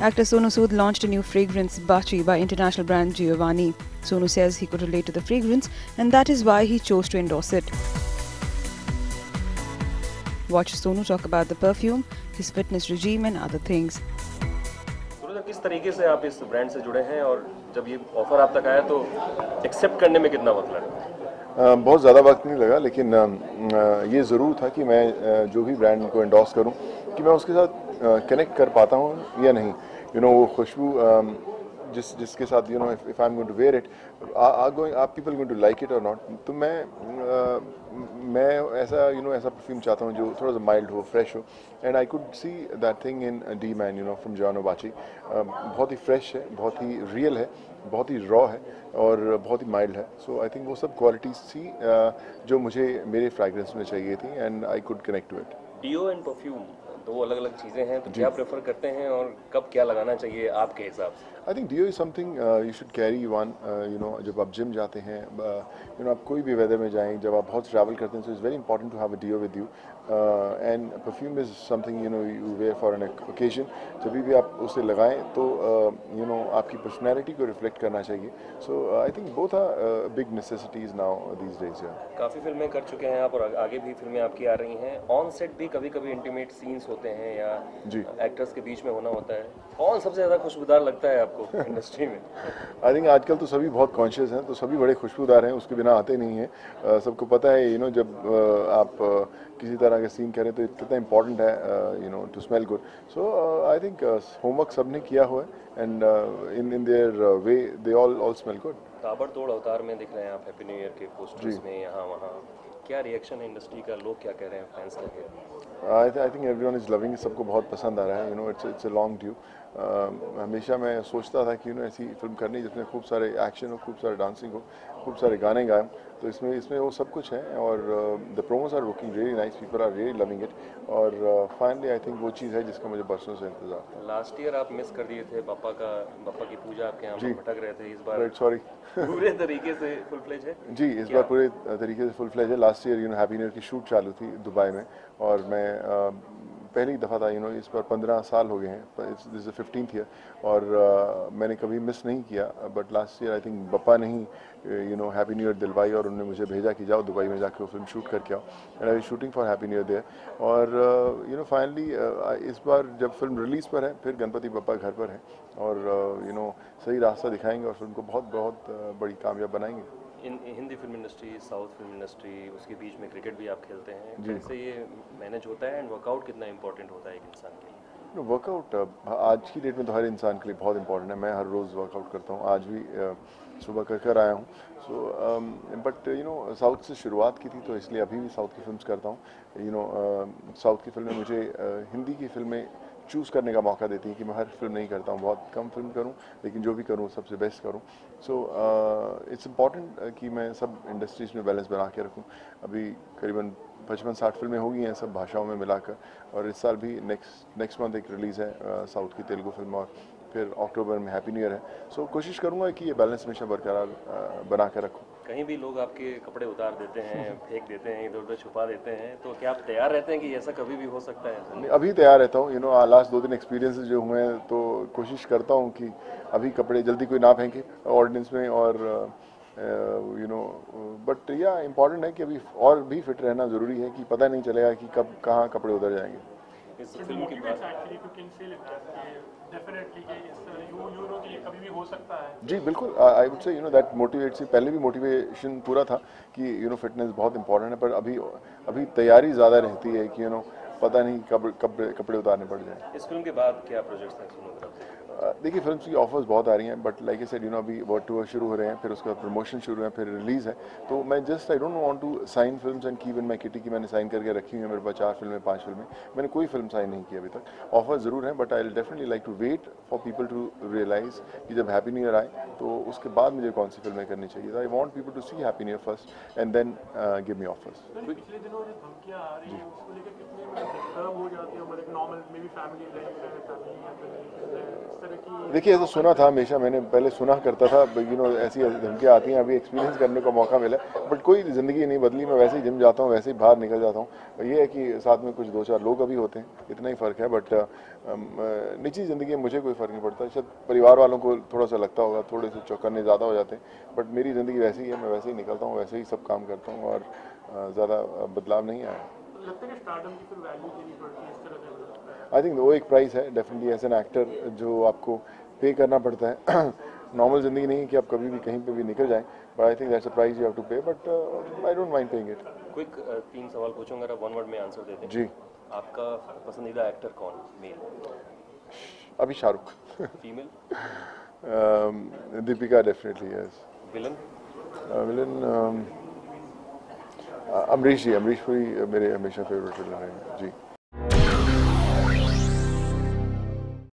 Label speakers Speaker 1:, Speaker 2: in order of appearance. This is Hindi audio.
Speaker 1: Actor Sonu Sood launched a new fragrance, Bachi, by international brand Giovanni. Sonu says he could relate to the fragrance and that is why he chose to endorse it. Watch Sonu talk about the perfume, his fitness regime and other things.
Speaker 2: किस तरीके से आप इस ब्रांड से जुड़े हैं और जब ये ऑफर आप तक आया तो एक्सेप्ट करने में कितना वक्त लगा?
Speaker 3: बहुत ज़्यादा वक्त नहीं लगा, लेकिन ये ज़रूर था कि मैं जो भी ब्रांड को एंडोर्स करूं कि मैं उसके साथ कनेक्ट कर पाता हूं या नहीं. वो खुशबू जिसके साथ if I am going to wear it, are people going to like it or not. तो मैं ऐसा ऐसा परफ्यूम चाहता हूँ जो थोड़ा सा माइल्ड हो, फ्रेश हो. And I could see that thing in D man from Jono बाची. बहुत ही फ्रेश है, बहुत ही रियल है, बहुत ही रॉ है और बहुत ही माइल्ड है. सो आई थिंक वो सब क्वालिटीज थी जो मुझे मेरे फ्रैग्रेंस में चाहिए थी and I could connect to it.
Speaker 2: Deo and perfume दो अलग अलग चीज़ें हैं, तो क्या प्रेफर करते हैं और कब क्या लगाना चाहिए आपके हिसाब से?
Speaker 3: I think deo is something you should carry one. जब आप जिम जाते हैं, आप कोई भी वेदर में जाएं, जब आप बहुत ट्रैवल करते हैं, so it's very important to have a deo with you. And perfume is something you wear for an occasion. जब भी आप उसे लगाएं तो आपकी पर्सनैलिटी को रिफ्लेक्ट करना चाहिए. So I think both are big necessities now these days.
Speaker 2: काफ़ी फिल्में कर चुके हैं आप और आगे भी फिल्में आपकी आ रही हैं. ऑन सेट भी कभी कभी इंटीमेट सीन्स होते हैं या एक्टर्स के बीच में होना होता है. कौन सबसे ज़्यादा खुशबूदार लगता है आपको इंडस्ट्री में?
Speaker 3: आई थिंक आजकल तो सभी बहुत कॉन्शियस हैं, तो सभी बड़े खुशबूदार हैं, उसके बिना आते नहीं हैं. सबको पता है जब आप किसी तरह का सीन करें तो कितना इंपॉर्टेंट है to smell good. So I think homework सब ने किया हुआ है and in their way they all smell good.
Speaker 2: ताबड़तोड़ अवतार में दिख रहे हैं आप हैप्पी न्यू ईयर के पोस्टर्स में यहाँ वहाँ. क्या रिएक्शन है इंडस्ट्री का, लोग क्या कह रहे हैं, फैंस क्या कह रहे हैं?
Speaker 3: I think everyone is loving. सबको बहुत पसंद आ रहा है. It's a long due. हमेशा मैं सोचता था कि ऐसी फिल्म करनी जिसमें खूब सारे एक्शन हो, खूब सारे डांसिंग हो, खूब सारे गाने गाएं. तो इसमें वो सब कुछ है और the promos are looking really nice. People are really loving it. और फाइनली आई थिंक वो चीज़ है जिसका मुझे बरसों से इंतजार था.
Speaker 2: लास्ट ईयर आप मिस कर दिए थे बापा की पूजा आपके यहाँ पर भटक रहे थे. इस बार
Speaker 3: सॉरी
Speaker 2: पूरे तरीके से फुल फ्लेज है?
Speaker 3: जी, इस बार पूरे तरीके से फुल फ्लेज है. Last year happy New year की शूट चालू थी दुबई में और मैं पहली दफ़ा था. इस पर 15 साल हो गए हैं. दिस इज़ 15th ईयर और मैंने कभी मिस नहीं किया. But last year I think Bappa ने ही हैप्पी न्यू ईयर दिलवाई और उन्होंने मुझे भेजा कि जाओ दुबई में जाके वो फिल्म शूट करके आओ. And I was shooting for Happy New Year there. और फाइनली इस बार जब फिल्म रिलीज़ पर है, फिर गणपति बप्पा घर पर है और सही रास्ता दिखाएंगे और फिल्म को बहुत बहुत बड़ी कामयाब बनाएंगे.
Speaker 2: Hindi film industry, south film industry, उसके बीच में क्रिकेट भी आप खेलते हैं. कैसे ये मैनेज होता है एंड वर्कआउट कितना इंपॉर्टेंट होता है एक इंसान के लिए?
Speaker 3: वर्कआउट आज की डेट में तो हर इंसान के लिए बहुत इंपॉर्टेंट है. मैं हर रोज़ वर्कआउट करता हूँ. आज भी सुबह कर आया हूँ. सो बट साउथ से शुरुआत की थी तो इसलिए अभी भी साउथ की फिल्म्स करता हूँ. साउथ की फिल्में मुझे हिंदी की फिल्में चूज़ करने का मौका देती हैं कि मैं हर फिल्म नहीं करता हूँ. बहुत कम फिल्म करूँ, लेकिन जो भी करूँ सबसे बेस्ट करूँ. सो इट्स इम्पॉर्टेंट कि मैं सब इंडस्ट्रीज़ में बैलेंस बना के रखूँ. अभी करीबन 55-60 फिल्में हो गई हैं सब भाषाओं में मिलाकर. और इस साल भी नेक्स्ट मंथ एक रिलीज़ है साउथ की तेलुगु फिल्म और फिर अक्टूबर में हैप्पी न्यू ईयर है. सो कोशिश करूँगा कि ये बैलेंस हमेशा बरकरार बना कर रखूँ.
Speaker 2: कहीं भी लोग आपके कपड़े उतार देते हैं, फेंक देते हैं, इधर उधर छुपा देते हैं, तो क्या आप तैयार रहते हैं कि ऐसा कभी भी हो सकता है?
Speaker 3: नहीं, अभी तैयार रहता हूँ. लास्ट 2 दिन एक्सपीरियंसेस जो हुए हैं तो कोशिश करता हूँ कि अभी कपड़े जल्दी कोई ना फेंके ऑर्डिनेंस में. और बट या इम्पॉर्टेंट है कि अभी और भी फिट रहना ज़रूरी है कि पता नहीं चलेगा कि कब कहाँ कपड़े उतर जाएंगे.
Speaker 2: इस फिल्म के बाद
Speaker 3: जी बिल्कुल. I would say that motivates. पहले भी मोटिवेशन पूरा था कि फिटनेस बहुत इंपॉर्टेंट है. पर अभी तैयारी ज़्यादा रहती है कि पता नहीं कब कपड़े उतारने पड़ जाए.
Speaker 2: इस फिल्म के बाद क्या प्रोजेक्ट्स हैं सुनो तरफ से?
Speaker 3: देखिए फिल्म की ऑफर्स बहुत आ रही हैं बट लाइक आई सेड अभी वर्ल्ड टूर शुरू हो रहे हैं, फिर उसके बाद प्रमोशन शुरू है, फिर रिलीज़ है. तो मैं I don't want to sign films and keep in my kitty कि मैंने साइन करके रखी हुई है मेरे पास 4 फिल्में 5 फिल्में. मैंने कोई फिल्म साइन नहीं की अभी तक. ऑफर ज़रूर है but I will definitely like to wait for people to realise कि जब हैप्पी न्यू ईयर आए तो उसके बाद मुझे कौन सी फिल्में करनी चाहिए. I want people to see Happy New Year first and then give me offers.
Speaker 4: पिछले दिनों जो धमकियां आ रही हैं उसको लेकर कितने डिस्टर्ब हो जाते हैं, normal may be family life है, फैमिली तरह की?
Speaker 3: देखिए ऐसा सुना था हमेशा, मैंने पहले सुना करता था, ऐसी धमकियाँ आती हैं, अभी एक्सपीरियंस करने का मौका मिला, बट कोई ज़िंदगी नहीं बदली। मैं वैसे ही जिम जाता हूँ, वैसे ही बाहर निकल जाता हूँ। ये है कि साथ में कुछ 2-4 लोग अभी होते हैं, इतना ही फ़र्क है। बट निजी ज़िंदगी में मुझे कोई फ़र्क नहीं पड़ता। शायद परिवार वालों को थोड़ा सा लगता होगा, थोड़े से चौकन्ने ज़्यादा हो जाते हैं, बट मेरी ज़िंदगी वैसी ही है। मैं वैसे ही निकलता हूँ, वैसे ही सब काम करता हूँ, और ज़्यादा बदलाव नहीं आया।
Speaker 4: लगता है कि स्टारडम की फिर वैल्यू देनी पड़ती है इस तरह से?
Speaker 3: आई थिंक वो एक प्राइस है डेफिनेटली, एज एन एक्टर, जो आपको पे करना पड़ता है। नॉर्मल ज़िंदगी नहीं है कि आप कभी भी कहीं पे भी निकल जाएं, but I think that's a price you have to pay, but I don't mind paying it.
Speaker 2: Quick 3 सवाल पूछूंगा, आप 1 वर्ड में आंसर दे दें।
Speaker 3: जी।
Speaker 2: आपका पसंदीदा एक्टर कौन? मेल?
Speaker 3: अभी Shahrukh.
Speaker 2: Female?
Speaker 3: Deepika definitely, yes.
Speaker 2: Villain?
Speaker 3: Villain Amrish ji, Amrish Puri मेरे हमेशा फेवरेट विलन रहे हैं जी।